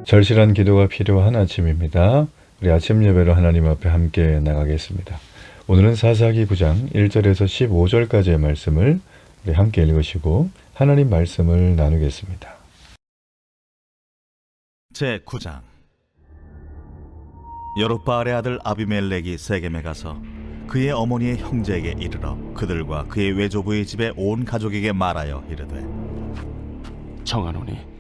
절실한 기도가 필요한 아침입니다. 우리 아침 예배로 하나님 앞에 함께 나가겠습니다. 오늘은 사사기 9장 1절에서 15절까지의 말씀을 우리 함께 읽으시고 하나님 말씀을 나누겠습니다. 제9장. 여룻바알의 아들 아비멜렉이 세겜에 가서 그의 어머니의 형제에게 이르러 그들과 그의 외조부의 집에 온 가족에게 말하여 이르되, 청하노니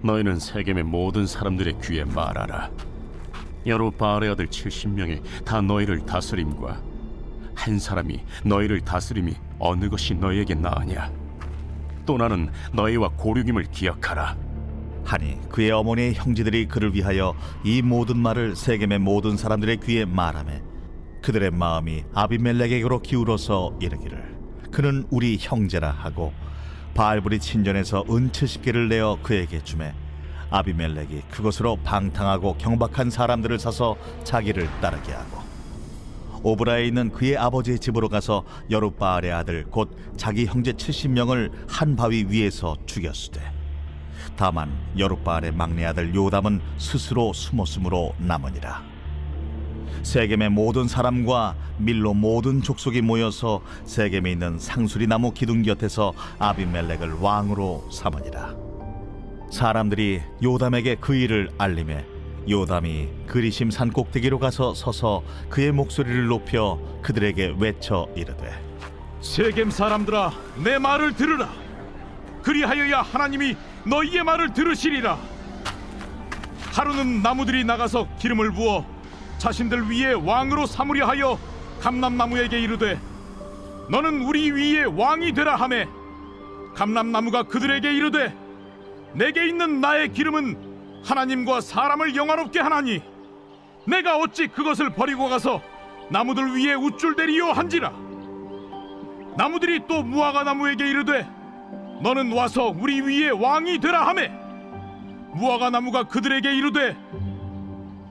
너희는 세겜의 모든 사람들의 귀에 말하라. 여룻바알의 아들 70명이 다 너희를 다스림과 한 사람이 너희를 다스림이 어느 것이 너희에게 나으냐? 또 나는 너희와 고륙임을 기억하라. 하니 그의 어머니의 형제들이 그를 위하여 이 모든 말을 세겜의 모든 사람들의 귀에 말하매 그들의 마음이 아비멜렉에게로 기울어서 이르기를, 그는 우리 형제라 하고 바알불이 친전에서 은 70개를 내어 그에게 주매 아비멜렉이 그것으로 방탕하고 경박한 사람들을 사서 자기를 따르게 하고 오브라에 있는 그의 아버지의 집으로 가서 여룻바알의 아들 곧 자기 형제 70명을 한 바위 위에서 죽였으되 다만 여룻바알의 막내 아들 요담은 스스로 숨었으므로 남으니라. 세겜의 모든 사람과 밀로 모든 족속이 모여서 세겜에 있는 상수리 나무 기둥 곁에서 아비멜렉을 왕으로 삼으니라. 사람들이 요담에게 그 일을 알림해 요담이 그리심 산 꼭대기로 가서 서서 그의 목소리를 높여 그들에게 외쳐 이르되, 세겜 사람들아, 내 말을 들으라. 그리하여야 하나님이 너희의 말을 들으시리라. 하루는 나무들이 나가서 기름을 부어 자신들 위에 왕으로 삼으려 하여 감람나무에게 이르되, 너는 우리 위에 왕이 되라 하매 감람나무가 그들에게 이르되, 내게 있는 나의 기름은 하나님과 사람을 영화롭게 하나니 내가 어찌 그것을 버리고 가서 나무들 위에 우쭐대리요 한지라. 나무들이 또 무화과 나무에게 이르되, 너는 와서 우리 위에 왕이 되라 하매 무화과 나무가 그들에게 이르되,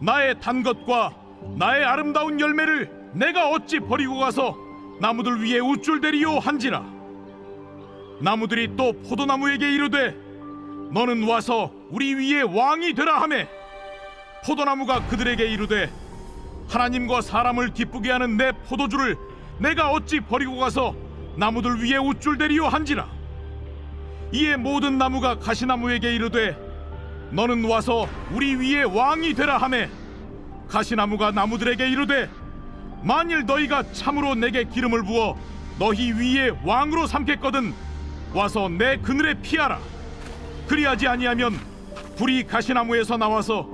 나의 단 것과 나의 아름다운 열매를 내가 어찌 버리고 가서 나무들 위에 우쭐대리요 한지라. 나무들이 또 포도나무에게 이르되, 너는 와서 우리 위에 왕이 되라 하매 포도나무가 그들에게 이르되, 하나님과 사람을 기쁘게 하는 내 포도주를 내가 어찌 버리고 가서 나무들 위에 우쭐대리요 한지라. 이에 모든 나무가 가시나무에게 이르되, 너는 와서 우리 위에 왕이 되라 하매 가시나무가 나무들에게 이르되, 만일 너희가 참으로 내게 기름을 부어 너희 위에 왕으로 삼겠거든 와서 내 그늘에 피하라. 그리하지 아니하면 불이 가시나무에서 나와서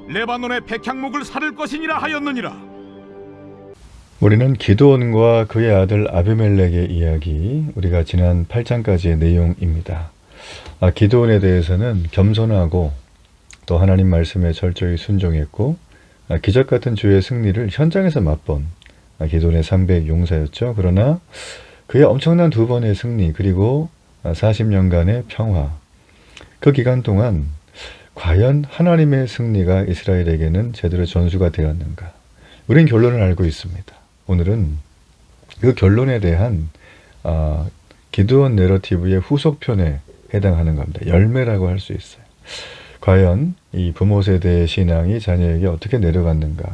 레바논의 백향목을 사를 것이니라 하였느니라. 우리는 기드온과 그의 아들 아비멜렉의 이야기, 우리가 지난 8장까지의 내용입니다. 기드온에 대해서는 겸손하고 또 하나님 말씀에 철저히 순종했고 기적 같은 주의 승리를 현장에서 맛본 기드온의 300 용사였죠. 그러나 그의 엄청난 두 번의 승리 그리고 40년간의 평화, 그 기간 동안 과연 하나님의 승리가 이스라엘에게는 제대로 전수가 되었는가? 우린 결론을 알고 있습니다. 오늘은 그 결론에 대한 기드온 내러티브의 후속편에 해당하는 겁니다. 열매라고 할 수 있어요. 과연 이 부모 세대의 신앙이 자녀에게 어떻게 내려갔는가?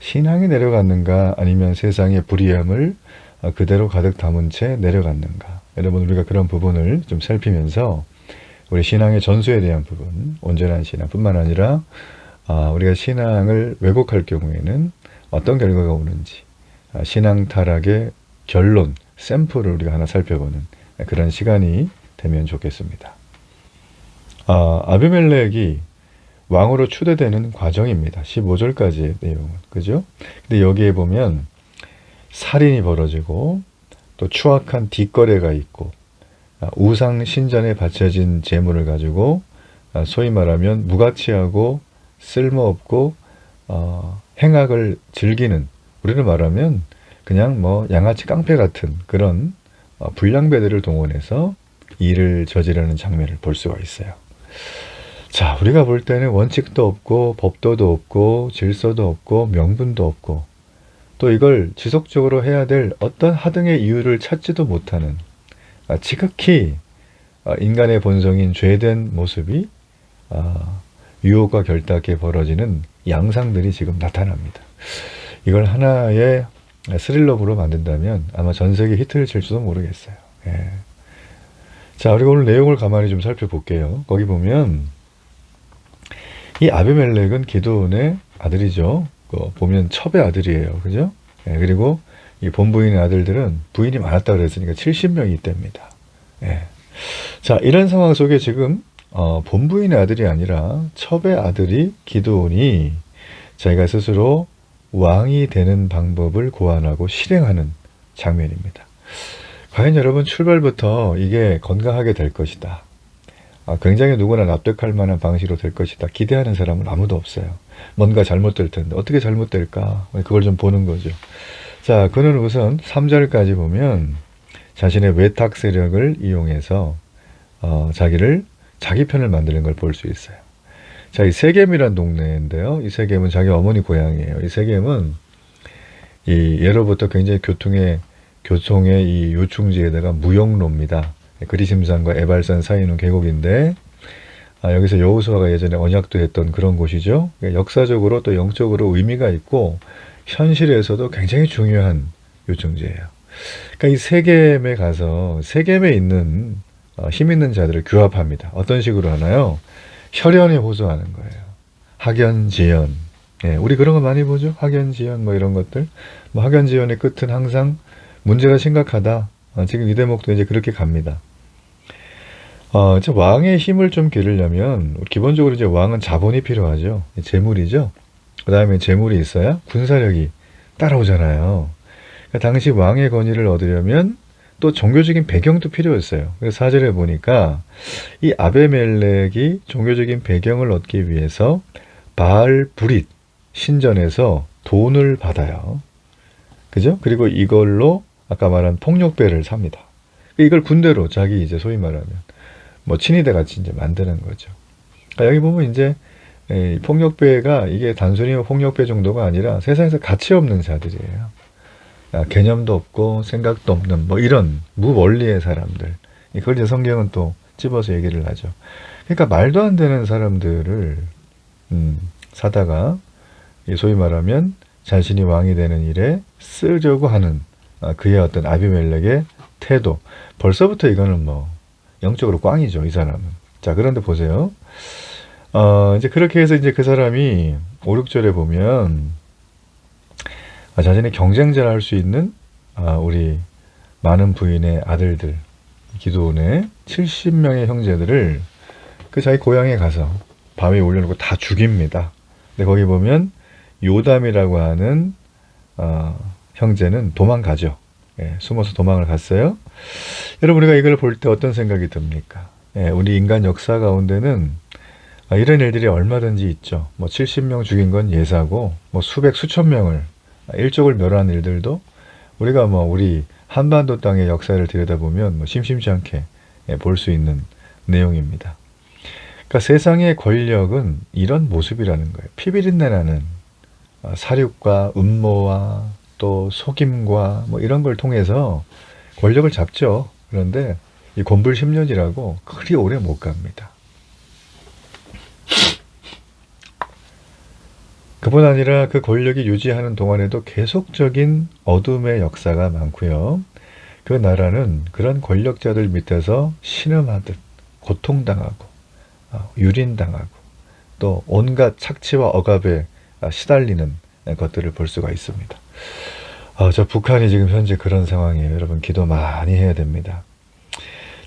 신앙이 내려갔는가? 아니면 세상의 불의함을 그대로 가득 담은 채 내려갔는가? 여러분, 우리가 그런 부분을 좀 살피면서 우리 신앙의 전수에 대한 부분, 온전한 신앙뿐만 아니라 우리가 신앙을 왜곡할 경우에는 어떤 결과가 오는지, 신앙 타락의 결론, 샘플을 우리가 하나 살펴보는 그런 시간이 되면 좋겠습니다. 아비멜렉이 왕으로 추대되는 과정입니다. 15절까지의 내용은. 그죠? 근데 여기에 보면 살인이 벌어지고 또 추악한 뒷거래가 있고 우상 신전에 바쳐진 재물을 가지고 소위 말하면 무가치하고 쓸모없고 행악을 즐기는, 우리를 말하면 그냥 뭐 양아치 깡패 같은 그런 불량배들을 동원해서 일을 저지르는 장면을 볼 수가 있어요. 자, 우리가 볼 때는 원칙도 없고 법도도 없고 질서도 없고 명분도 없고 또 이걸 지속적으로 해야 될 어떤 하등의 이유를 찾지도 못하는 지극히 인간의 본성인 죄된 모습이 유혹과 결탁에 벌어지는 양상들이 지금 나타납니다. 이걸 하나의 스릴러부로 만든다면 아마 전 세계 히트를 칠지도 모르겠어요. 예. 자, 그리고 오늘 내용을 가만히 좀 살펴볼게요. 거기 보면 이 아비멜렉은 기드온의 아들이죠. 보면 첩의 아들이에요. 그죠? 예, 그리고 이 본부인의 아들들은 부인이 많았다 그랬으니까 70명이 있답니다. 예. 자, 이런 상황 속에 지금 본부인의 아들이 아니라 첩의 아들이 기드온이 자기가 스스로 왕이 되는 방법을 고안하고 실행하는 장면입니다. 과연 여러분 출발부터 이게 건강하게 될 것이다. 굉장히 누구나 납득할 만한 방식으로 될 것이다. 기대하는 사람은 아무도 없어요. 뭔가 잘못될 텐데 어떻게 잘못될까? 그걸 좀 보는 거죠. 자, 그는 우선 3절까지 보면 자신의 외탁 세력을 이용해서 자기 편을 만드는 걸 볼 수 있어요. 자, 이 세겜이란 동네인데요. 이 세겜은 자기 어머니 고향이에요. 이 세겜은 이 예로부터 굉장히 교통의 이 요충지에다가 무역로입니다. 그리심산과 에발산 사이에 있는 계곡인데 여기서 여호수아가 예전에 언약도 했던 그런 곳이죠. 역사적으로 또 영적으로 의미가 있고 현실에서도 굉장히 중요한 요충지예요. 그러니까 이 세겜에 가서 세겜에 있는 힘 있는 자들을 규합합니다. 어떤 식으로 하나요? 혈연에 호소하는 거예요. 학연지연. 예, 우리 그런 거 많이 보죠? 학연지연 뭐 이런 것들. 뭐 학연지연의 끝은 항상 문제가 심각하다. 지금 이 대목도 이제 그렇게 갑니다. 이제 왕의 힘을 좀 기르려면 기본적으로 이제 왕은 자본이 필요하죠. 재물이죠. 그 다음에 재물이 있어야 군사력이 따라오잖아요. 그러니까 당시 왕의 권위를 얻으려면 또 종교적인 배경도 필요했어요. 그래서 4절에 보니까 이 아베멜렉이 종교적인 배경을 얻기 위해서 바알 브릿 신전에서 돈을 받아요. 그죠? 그리고 이걸로 아까 말한 폭력배를 삽니다. 이걸 군대로 자기 이제 소위 말하면 뭐 친위대 같이 이제 만드는 거죠. 그러니까 여기 보면 이제 폭력배가 이게 단순히 폭력배 정도가 아니라 세상에서 가치 없는 자들이에요. 개념도 없고 생각도 없는 뭐 이런 무원리의 사람들. 그걸 이제 성경은 또 집어서 얘기를 하죠. 그러니까 말도 안 되는 사람들을 사다가 소위 말하면 자신이 왕이 되는 일에 쓰려고 하는 그의 어떤 아비멜렉의 태도. 벌써부터 이거는 뭐 영적으로 꽝이죠, 이 사람은. 자, 그런데 보세요. 이제 그렇게 해서 이제 그 사람이 5, 6절에 보면 자신의 경쟁자를 할 수 있는 우리 많은 부인의 아들들, 기드온의 70명의 형제들을 그 자기 고향에 가서 밤에 올려놓고 다 죽입니다. 근데 거기 보면 요담이라고 하는 형제는 도망가죠. 예, 숨어서 도망을 갔어요. 여러분, 우리가 이걸 볼 때 어떤 생각이 듭니까? 예, 우리 인간 역사 가운데는 이런 일들이 얼마든지 있죠. 뭐 70명 죽인 건 예사고, 뭐 수백 수천 명을 일족을 멸한 일들도 우리가 뭐 우리 한반도 땅의 역사를 들여다보면 뭐 심심치 않게 볼 수 있는 내용입니다. 그러니까 세상의 권력은 이런 모습이라는 거예요. 피비린내 나는 사륙과 음모와 또 속임과 뭐 이런 걸 통해서 권력을 잡죠. 그런데 이 곤불10년이라고 그리 오래 못 갑니다. 그뿐 아니라 그 권력이 유지하는 동안에도 계속적인 어둠의 역사가 많고요. 그 나라는 그런 권력자들 밑에서 신음하듯 고통당하고 유린당하고 또 온갖 착취와 억압에 시달리는 것들을 볼 수가 있습니다. 저 북한이 지금 현재 그런 상황이에요. 여러분 기도 많이 해야 됩니다.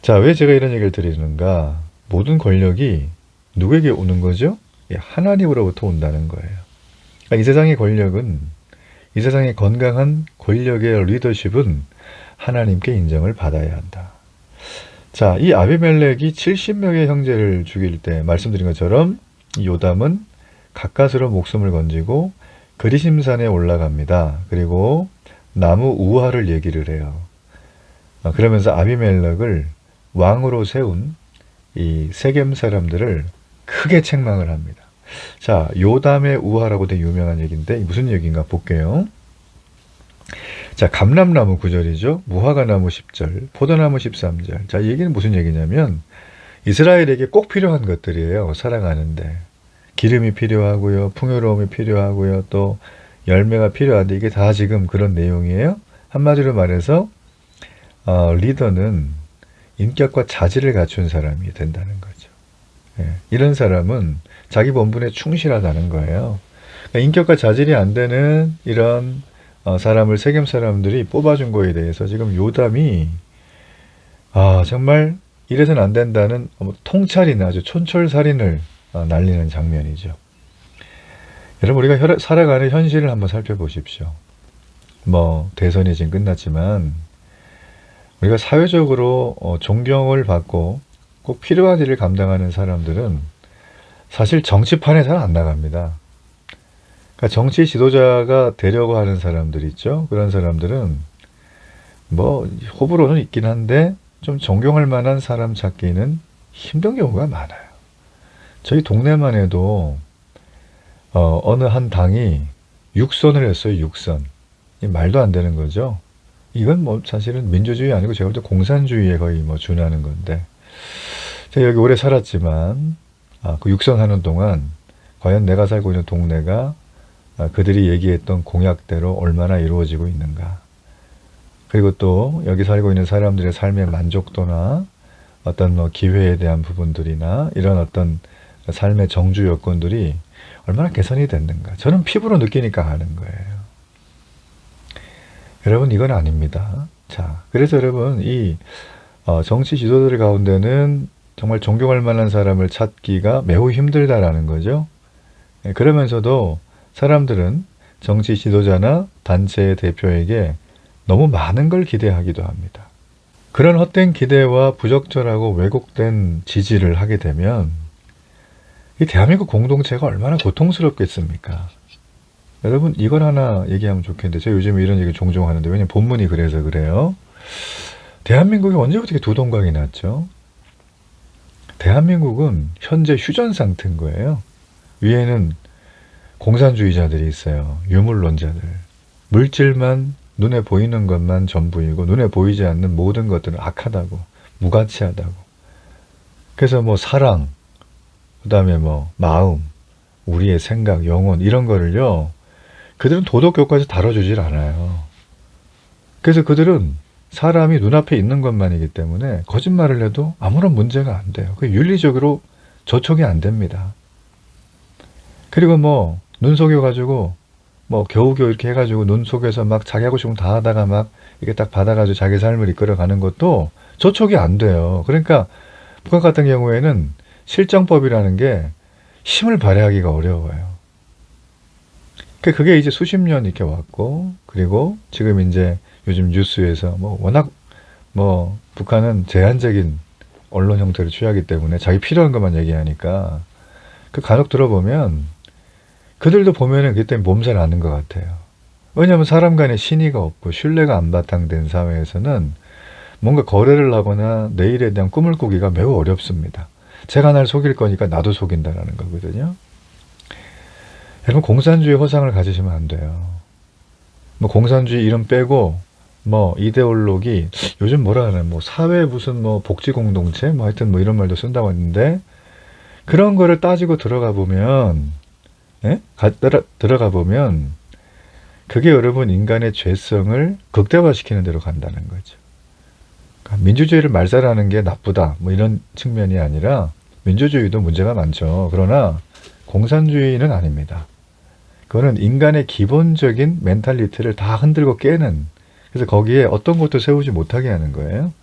자, 왜 제가 이런 얘기를 드리는가? 모든 권력이 누구에게 오는 거죠? 하나님으로부터 온다는 거예요. 이 세상의 권력은, 이 세상의 건강한 권력의 리더십은 하나님께 인정을 받아야 한다. 자, 이 아비멜렉이 70명의 형제를 죽일 때 말씀드린 것처럼 요담은 가까스로 목숨을 건지고 그리심산에 올라갑니다. 그리고 나무 우화를 얘기를 해요. 그러면서 아비멜렉을 왕으로 세운 이 세겜 사람들을 크게 책망을 합니다. 자, 요담의 우화라고 되게 유명한 얘기인데 무슨 얘기인가 볼게요. 자, 감람나무 9절이죠. 무화과나무 10절, 포도나무 13절. 자, 이 얘기는 무슨 얘기냐면 이스라엘에게 꼭 필요한 것들이에요. 살아가는데. 기름이 필요하고요. 풍요로움이 필요하고요. 또 열매가 필요한데 이게 다 지금 그런 내용이에요. 한마디로 말해서 리더는 인격과 자질을 갖춘 사람이 된다는 거죠. 예, 이런 사람은 자기 본분에 충실하다는 거예요. 그러니까 인격과 자질이 안 되는 이런 사람을 세겜 사람들이 뽑아준 거에 대해서 지금 요담이 정말 이래서는 안 된다는 통찰이나 아주 촌철살인을 날리는 장면이죠. 여러분 우리가 살아가는 현실을 한번 살펴보십시오. 뭐 대선이 지금 끝났지만 우리가 사회적으로 존경을 받고 꼭 필요한 일을 감당하는 사람들은 사실 정치판에 잘 안 나갑니다. 그러니까 정치 지도자가 되려고 하는 사람들 있죠. 그런 사람들은 뭐 호불호는 있긴 한데 좀 존경할 만한 사람 찾기는 힘든 경우가 많아요. 저희 동네만 해도 어느 한 당이 6선을 했어요. 6선. 말도 안 되는 거죠. 이건 뭐 사실은 민주주의 아니고 제가 볼 때 공산주의에 거의 뭐 준하는 건데 제가 여기 오래 살았지만 그 6선 하는 동안 과연 내가 살고 있는 동네가 그들이 얘기했던 공약대로 얼마나 이루어지고 있는가. 그리고 또 여기 살고 있는 사람들의 삶의 만족도나 어떤 뭐 기회에 대한 부분들이나 이런 어떤 삶의 정주 여건들이 얼마나 개선이 됐는가. 저는 피부로 느끼니까 하는 거예요. 여러분 이건 아닙니다. 자, 그래서 여러분 이 정치 지도자들 가운데는 정말 존경할 만한 사람을 찾기가 매우 힘들다라는 거죠. 그러면서도 사람들은 정치 지도자나 단체의 대표에게 너무 많은 걸 기대하기도 합니다. 그런 헛된 기대와 부적절하고 왜곡된 지지를 하게 되면 이 대한민국 공동체가 얼마나 고통스럽겠습니까? 여러분 이걸 하나 얘기하면 좋겠는데 제가 요즘에 이런 얘기 종종 하는데 왜냐면 본문이 그래서 그래요. 대한민국이 언제부터 이렇게 두 동강이 났죠? 대한민국은 현재 휴전 상태인 거예요. 위에는 공산주의자들이 있어요. 유물론자들. 물질만 눈에 보이는 것만 전부이고 눈에 보이지 않는 모든 것들은 악하다고 무가치하다고. 그래서 뭐 사랑, 그 다음에 뭐 마음, 우리의 생각, 영혼 이런 거를요. 그들은 도덕교과에서 다뤄주질 않아요. 그래서 그들은 사람이 눈앞에 있는 것만이기 때문에 거짓말을 해도 아무런 문제가 안 돼요. 그 윤리적으로 저촉이 안 됩니다. 그리고 뭐 눈 속여가지고 뭐 겨우겨우 이렇게 해가지고 눈 속에서 막 자기 하고 싶은 거 다 하다가 막 이게 딱 받아가지고 자기 삶을 이끌어가는 것도 저촉이 안 돼요. 그러니까 북한 같은 경우에는 실정법이라는 게 힘을 발휘하기가 어려워요. 그게 이제 수십 년 이렇게 왔고, 그리고 지금 이제 요즘 뉴스에서 뭐 워낙 뭐 북한은 제한적인 언론 형태를 취하기 때문에 자기 필요한 것만 얘기하니까 그 간혹 들어보면 그들도 보면은 그때 몸살 나는 것 같아요. 왜냐하면 사람 간의 신의가 없고 신뢰가 안 바탕된 사회에서는 뭔가 거래를 하거나 내일에 대한 꿈을 꾸기가 매우 어렵습니다. 제가 날 속일 거니까 나도 속인다라는 거거든요. 여러분 공산주의 허상을 가지시면 안 돼요. 뭐 공산주의 이름 빼고 뭐 이데올로기 요즘 뭐라 하나 뭐 사회 무슨 뭐 복지 공동체 뭐 하여튼 뭐 이런 말도 쓴다고 했는데 그런 거를 따지고 들어가 보면 들어가 보면 그게 여러분 인간의 죄성을 극대화시키는 대로 간다는 거죠. 그러니까 민주주의를 말살하는 게 나쁘다 뭐 이런 측면이 아니라 민주주의도 문제가 많죠. 그러나 공산주의는 아닙니다. 그거는 인간의 기본적인 멘탈리티를 다 흔들고 깨는 그래서 거기에 어떤 것도 세우지 못하게 하는 거예요.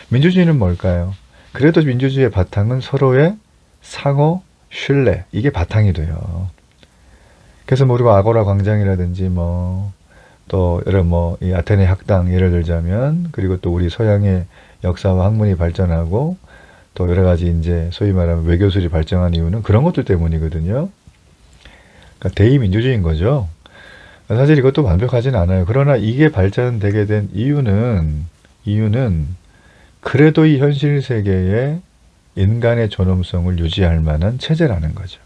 민주주의는 뭘까요? 그래도 민주주의의 바탕은 서로의 상호 신뢰 이게 바탕이 돼요. 그래서 뭐 우리가 아고라 광장이라든지 뭐 또 여러 뭐 이 아테네 학당 예를 들자면 그리고 또 우리 서양의 역사와 학문이 발전하고 또 여러 가지 이제 소위 말하면 외교술이 발전한 이유는 그런 것들 때문이거든요. 그러니까 대의민주주의인 거죠. 사실 이것도 완벽하진 않아요. 그러나 이게 발전되게 된 이유는 그래도 이 현실 세계에 인간의 존엄성을 유지할 만한 체제라는 거죠.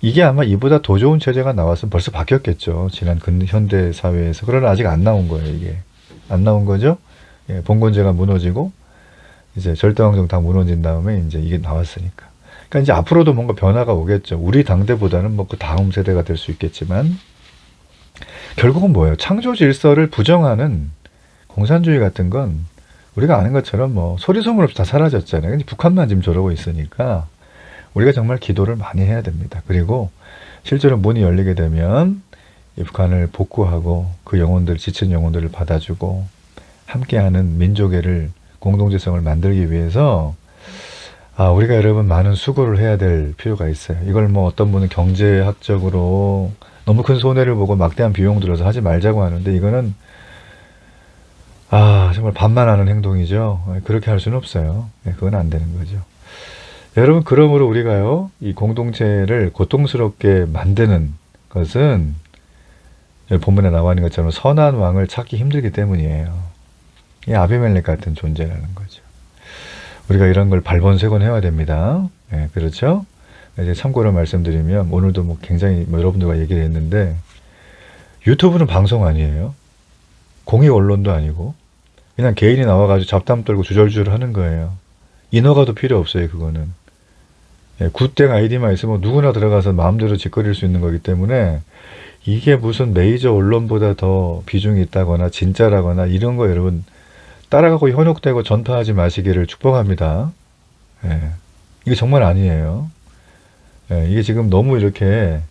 이게 아마 이보다 더 좋은 체제가 나왔으면 벌써 바뀌었겠죠. 지난 근현대 사회에서. 그러나 아직 안 나온 거예요, 이게. 안 나온 거죠. 예, 봉건제가 무너지고 이제 절대왕정 다 무너진 다음에 이제 이게 나왔으니까. 그러니까 이제 앞으로도 뭔가 변화가 오겠죠. 우리 당대보다는 뭐 그 다음 세대가 될 수 있겠지만 결국은 뭐예요? 창조 질서를 부정하는 공산주의 같은 건 우리가 아는 것처럼 뭐 소리 소문 없이 다 사라졌잖아요. 근데 북한만 지금 저러고 있으니까 우리가 정말 기도를 많이 해야 됩니다. 그리고 실제로 문이 열리게 되면 이 북한을 복구하고 그 영혼들, 지친 영혼들을 받아주고 함께하는 민족애를 공동체성을 만들기 위해서 우리가 여러분 많은 수고를 해야 될 필요가 있어요. 이걸 뭐 어떤 분은 경제학적으로 너무 큰 손해를 보고 막대한 비용 들어서 하지 말자고 하는데 이거는 정말 반만하는 행동이죠. 그렇게 할 수는 없어요. 그건 안 되는 거죠. 여러분 그러므로 우리가요 이 공동체를 고통스럽게 만드는 것은 본문에 나와 있는 것처럼 선한 왕을 찾기 힘들기 때문이에요. 이 아비멜렉 같은 존재라는 거죠. 우리가 이런 걸 발본색원 해야 됩니다. 그렇죠? 이제 참고로 말씀드리면 오늘도 뭐 굉장히 여러분들과 얘기를 했는데 유튜브는 방송 아니에요. 공익 언론도 아니고 그냥 개인이 나와가지고 잡담 떨고 주절주절 하는 거예요. 인허가도 필요 없어요. 그거는. 굿땡 아이디만 있으면 누구나 들어가서 마음대로 짓거릴 수 있는 거기 때문에 이게 무슨 메이저 언론보다 더 비중이 있다거나 진짜라거나 이런 거 여러분 따라가고 현혹되고 전파하지 마시기를 축복합니다. 이게 정말 아니에요. 이게 지금 너무 이렇게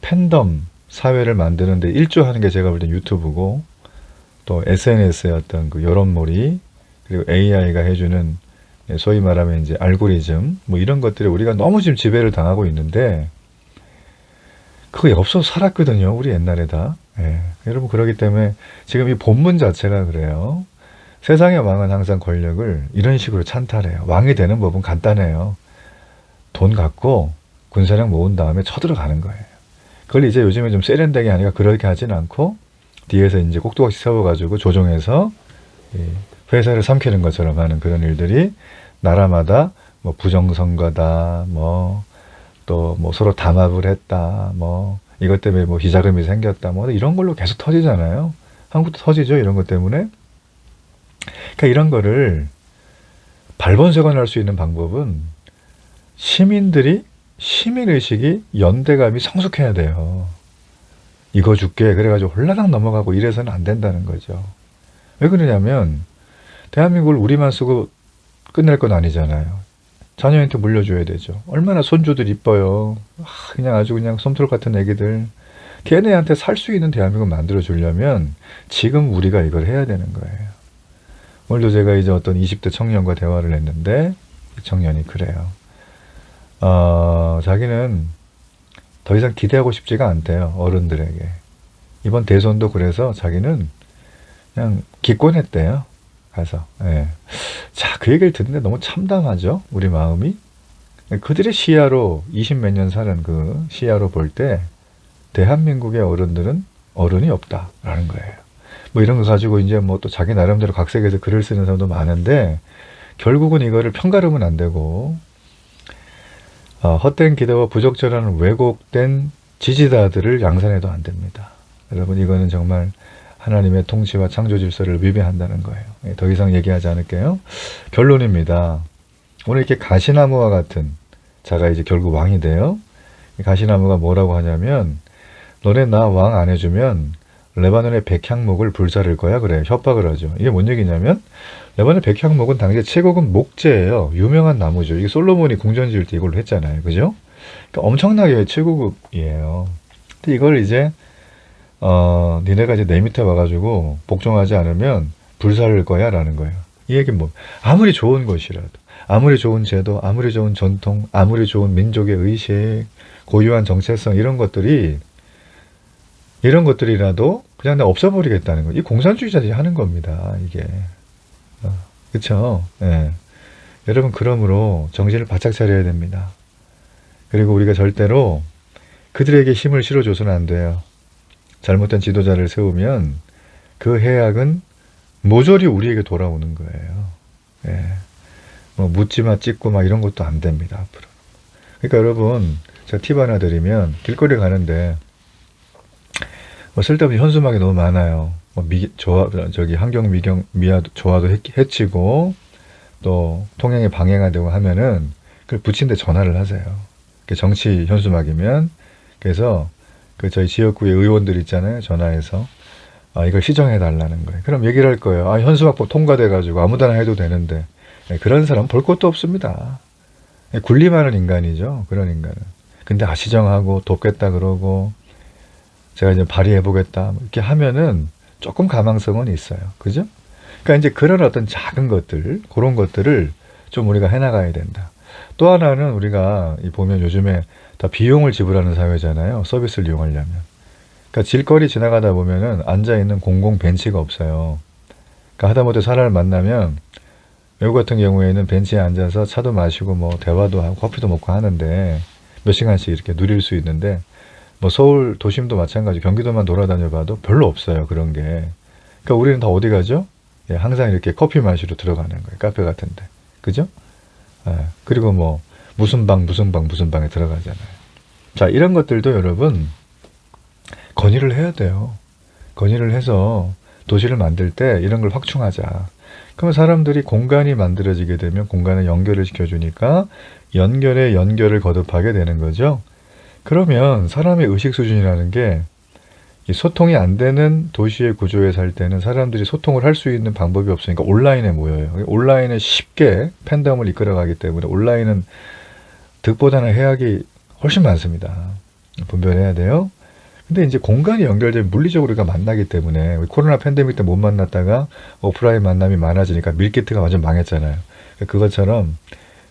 팬덤 사회를 만드는데 일조하는 게 제가 볼 땐 유튜브고 또 SNS의 어떤 그 여론몰이 그리고 AI가 해주는 소위 말하면 이제 알고리즘 뭐 이런 것들이 우리가 너무 지금 지배를 당하고 있는데 그거 없어서 살았거든요. 우리 옛날에 다. 여러분 그러기 때문에 지금 이 본문 자체가 그래요. 세상의 왕은 항상 권력을 이런 식으로 찬탈해요. 왕이 되는 법은 간단해요. 돈 갖고 군사력 모은 다음에 쳐들어가는 거예요. 그걸 이제 요즘에 좀 세련되게 하니까 그렇게 하진 않고 뒤에서 이제 꼭두각시 세워가지고 조종해서 회사를 삼키는 것처럼 하는 그런 일들이 나라마다 뭐 부정선거다, 뭐 또 뭐 서로 담합을 했다, 뭐 이것 때문에 뭐 비자금이 생겼다, 뭐 이런 걸로 계속 터지잖아요. 한국도 터지죠, 이런 것 때문에. 그러니까 이런 거를 발본색원할 수 있는 방법은 시민들이 시민의식이 연대감이 성숙해야 돼요. 이거 줄게 그래가지고 홀라당 넘어가고 이래서는 안 된다는 거죠. 왜 그러냐면 대한민국을 우리만 쓰고 끝낼 건 아니잖아요. 자녀한테 물려줘야 되죠. 얼마나 손주들 이뻐요. 그냥 아주 그냥 솜털 같은 애기들. 걔네한테 살 수 있는 대한민국 만들어주려면 지금 우리가 이걸 해야 되는 거예요. 오늘도 제가 이제 어떤 20대 청년과 대화를 했는데 이 청년이 그래요. 자기는 더 이상 기대하고 싶지가 않대요. 어른들에게. 이번 대선도 그래서 자기는 그냥 기권했대요. 가서. 자, 그 얘기를 듣는데 너무 참담하죠. 우리 마음이. 그들의 시야로 20몇 년 사는 그 시야로 볼 때 대한민국의 어른들은 어른이 없다라는 거예요. 뭐 이런 거 가지고 이제 뭐 또 자기 나름대로 각색해서 글을 쓰는 사람도 많은데 결국은 이거를 편가르면 안 되고 헛된 기대와 부적절한 왜곡된 지지자들을 양산해도 안 됩니다. 여러분 이거는 정말 하나님의 통치와 창조 질서를 위배한다는 거예요. 더 이상 얘기하지 않을게요. 결론입니다. 오늘 이렇게 가시나무와 같은 자가 이제 결국 왕이 돼요. 가시나무가 뭐라고 하냐면 너네 나 왕 안 해주면 레바논의 백향목을 불사를 거야 그래 협박을 하죠. 이게 뭔 얘기냐면 레바논 백향목은 당시에 최고급 목재예요. 유명한 나무죠. 이게 솔로몬이 궁전 지을 때 이걸로 했잖아요. 그죠? 그러니까 엄청나게 최고급이에요. 근데 이걸 이제 니네가 이제 내 밑에 와가지고 복종하지 않으면 불사를 거야 라는 거예요. 이 얘기는 뭐 아무리 좋은 것이라도 아무리 좋은 제도 아무리 좋은 전통 아무리 좋은 민족의 의식 고유한 정체성 이런 것들이라도 그냥 다 없애버리겠다는 거예요. 이 공산주의자들이 하는 겁니다. 이게 그렇죠? 여러분 그러므로 정신을 바짝 차려야 됩니다. 그리고 우리가 절대로 그들에게 힘을 실어줘서는 안 돼요. 잘못된 지도자를 세우면 그 해악은 모조리 우리에게 돌아오는 거예요. 뭐 묻지마 찍고 막 이런 것도 안 됩니다. 앞으로. 그러니까 여러분 제가 팁 하나 드리면 길거리 가는데 뭐 쓸데없는 현수막이 너무 많아요. 뭐 환경 미화 조화도 해치고 또 통행에 방해가 되고 하면은 그 부친데 전화를 하세요. 정치 현수막이면. 그래서 그 저희 지역구의 의원들 있잖아요. 전화해서 이걸 시정해 달라는 거예요. 그럼 얘기를 할 거예요. 현수막법 통과돼 가지고 아무데나 해도 되는데. 그런 사람 볼 것도 없습니다. 군림하는 인간이죠. 그런 인간은. 근데 시정하고 돕겠다 그러고 제가 이제 발의해 보겠다 이렇게 하면은 조금 가망성은 있어요. 그죠? 그러니까 이제 그런 어떤 작은 것들, 그런 것들을 좀 우리가 해나가야 된다. 또 하나는 우리가 보면 요즘에 다 비용을 지불하는 사회잖아요. 서비스를 이용하려면. 그러니까 길거리 지나가다 보면은 앉아있는 공공 벤치가 없어요. 그러니까 하다못해 사람을 만나면 외국 같은 경우에는 벤치에 앉아서 차도 마시고 뭐 대화도 하고 커피도 먹고 하는데 몇 시간씩 이렇게 누릴 수 있는데 뭐 서울 도심도 마찬가지 경기도만 돌아다녀 봐도 별로 없어요. 그런 게. 그러니까 우리는 다 어디 가죠? 항상 이렇게 커피 마시러 들어가는 거예요. 카페 같은데. 그죠? 그리고 뭐 무슨 방에 들어가잖아요. 자, 이런 것들도 여러분 건의를 해야 돼요. 건의를 해서 도시를 만들 때 이런 걸 확충하자. 그러면 사람들이 공간이 만들어지게 되면 공간을 연결을 시켜주니까 연결을 거듭하게 되는 거죠. 그러면 사람의 의식 수준이라는 게 이 소통이 안 되는 도시의 구조에 살 때는 사람들이 소통을 할 수 있는 방법이 없으니까 온라인에 모여요. 온라인에 쉽게 팬덤을 이끌어가기 때문에 온라인은 득보다는 해악이 훨씬 많습니다. 분별해야 돼요. 근데 이제 공간이 연결되면 물리적으로 우리가 만나기 때문에 코로나 팬데믹 때 못 만났다가 오프라인 만남이 많아지니까 밀키트가 완전 망했잖아요. 그것처럼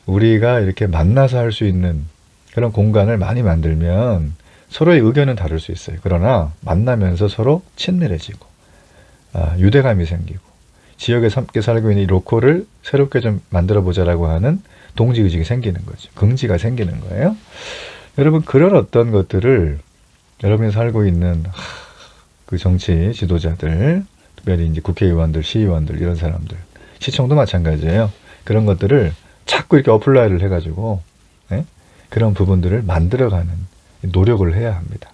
우리가 이렇게 만나서 할 수 있는 그런 공간을 많이 만들면 서로의 의견은 다를 수 있어요. 그러나 만나면서 서로 친밀해지고 유대감이 생기고 지역에 함께 살고 있는 이 로컬을 새롭게 좀 만들어보자라고 하는 동지의식이 생기는 거죠. 긍지가 생기는 거예요. 여러분 그런 어떤 것들을 여러분이 살고 있는 그 정치 지도자들, 특별히 이제 국회의원들, 시의원들 이런 사람들, 시청도 마찬가지예요. 그런 것들을 자꾸 이렇게 어플라이를 해가지고 그런 부분들을 만들어가는 노력을 해야 합니다.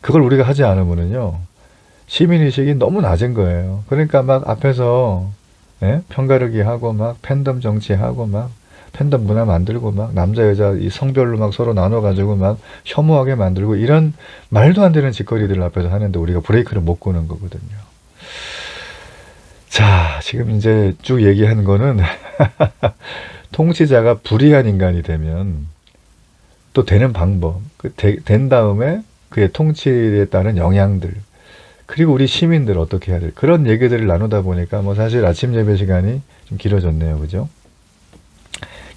그걸 우리가 하지 않으면은요 시민의식이 너무 낮은 거예요. 그러니까 막 앞에서 편가르기 하고 막 팬덤 정치하고 막 팬덤 문화 만들고 막 남자 여자 이 성별로 막 서로 나눠가지고 막 혐오하게 만들고 이런 말도 안 되는 짓거리들 앞에서 하는데 우리가 브레이크를 못 거는 거거든요. 자, 지금 이제 쭉 얘기한 거는 통치자가 불의한 인간이 되면 또 되는 방법, 된 다음에 그의 통치에 따른 영향들, 그리고 우리 시민들 어떻게 해야 될 그런 얘기들을 나누다 보니까 뭐 사실 아침 예배 시간이 좀 길어졌네요. 그죠?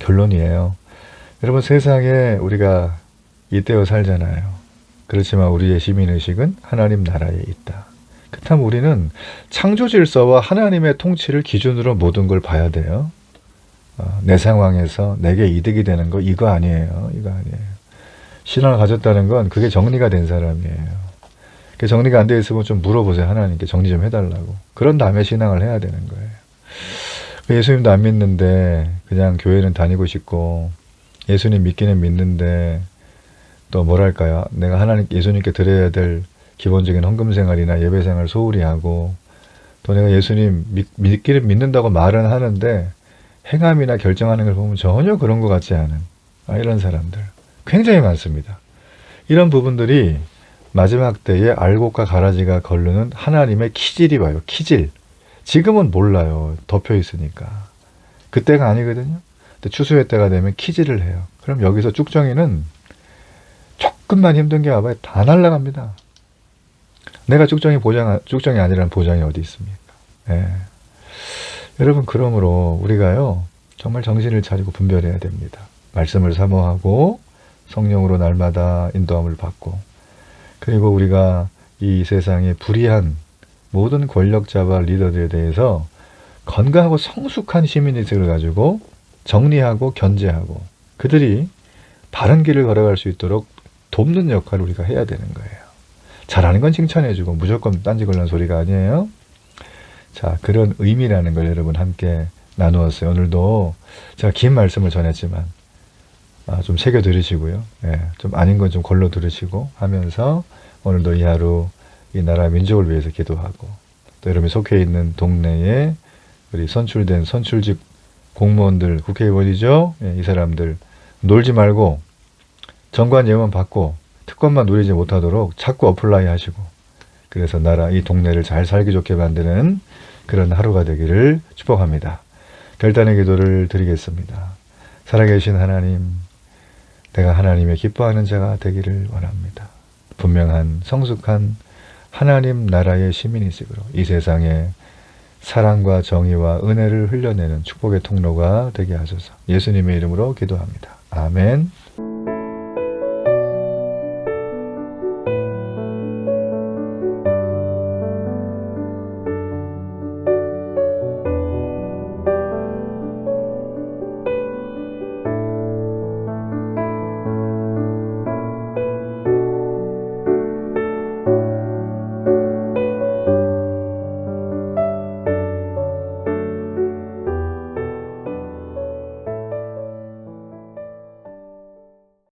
결론이에요. 여러분 세상에 우리가 이때어 살잖아요. 그렇지만 우리의 시민의식은 하나님 나라에 있다. 그렇다면 우리는 창조 질서와 하나님의 통치를 기준으로 모든 걸 봐야 돼요. 내 상황에서 내게 이득이 되는 거 이거 아니에요. 이거 아니에요. 신앙을 가졌다는 건 그게 정리가 된 사람이에요. 그 정리가 안 돼 있으면 좀 물어보세요. 하나님께 정리 좀 해달라고. 그런 다음에 신앙을 해야 되는 거예요. 예수님도 안 믿는데 그냥 교회는 다니고 싶고 예수님 믿기는 믿는데 또 뭐랄까요. 내가 예수님께 드려야 될 기본적인 헌금 생활이나 예배 생활을 소홀히 하고 또 내가 예수님 믿기는 믿는다고 말은 하는데 행함이나 결정하는 걸 보면 전혀 그런 것 같지 않은 이런 사람들 굉장히 많습니다. 이런 부분들이 마지막 때에 알곡과 가라지가 거르는 하나님의 키질이 와요. 키질. 지금은 몰라요. 덮여 있으니까. 그때가 아니거든요. 근데 추수의 때가 되면 키질을 해요. 그럼 여기서 쭉정이는 조금만 힘든 게 와봐요. 다 날아갑니다. 내가 쭉정이 아니라는 보장이 어디 있습니까? 여러분 그러므로 우리가요 정말 정신을 차리고 분별해야 됩니다. 말씀을 사모하고 성령으로 날마다 인도함을 받고 그리고 우리가 이 세상에 불의한 모든 권력자와 리더들에 대해서 건강하고 성숙한 시민의식을 가지고 정리하고 견제하고 그들이 바른 길을 걸어갈 수 있도록 돕는 역할을 우리가 해야 되는 거예요. 잘하는 건 칭찬해주고 무조건 딴지 걸는 소리가 아니에요. 자, 그런 의미라는 걸 여러분 함께 나누었어요. 오늘도 제가 긴 말씀을 전했지만 좀 새겨 들으시고요. 좀 아닌 건 좀 걸러 들으시고 하면서 오늘도 이 하루 이 나라 민족을 위해서 기도하고 또 여러분이 속해 있는 동네에 우리 선출된 선출직 공무원들, 국회의원이죠. 예, 이 사람들 놀지 말고 정관 예우만 받고 특권만 누리지 못하도록 자꾸 어플라이 하시고, 그래서 나라, 이 동네를 잘 살기 좋게 만드는 그런 하루가 되기를 축복합니다. 결단의 기도를 드리겠습니다. 살아계신 하나님, 내가 하나님의 기뻐하는 자가 되기를 원합니다. 분명한 성숙한 하나님 나라의 시민이시기로 이 세상에 사랑과 정의와 은혜를 흘려내는 축복의 통로가 되게 하소서. 예수님의 이름으로 기도합니다. 아멘.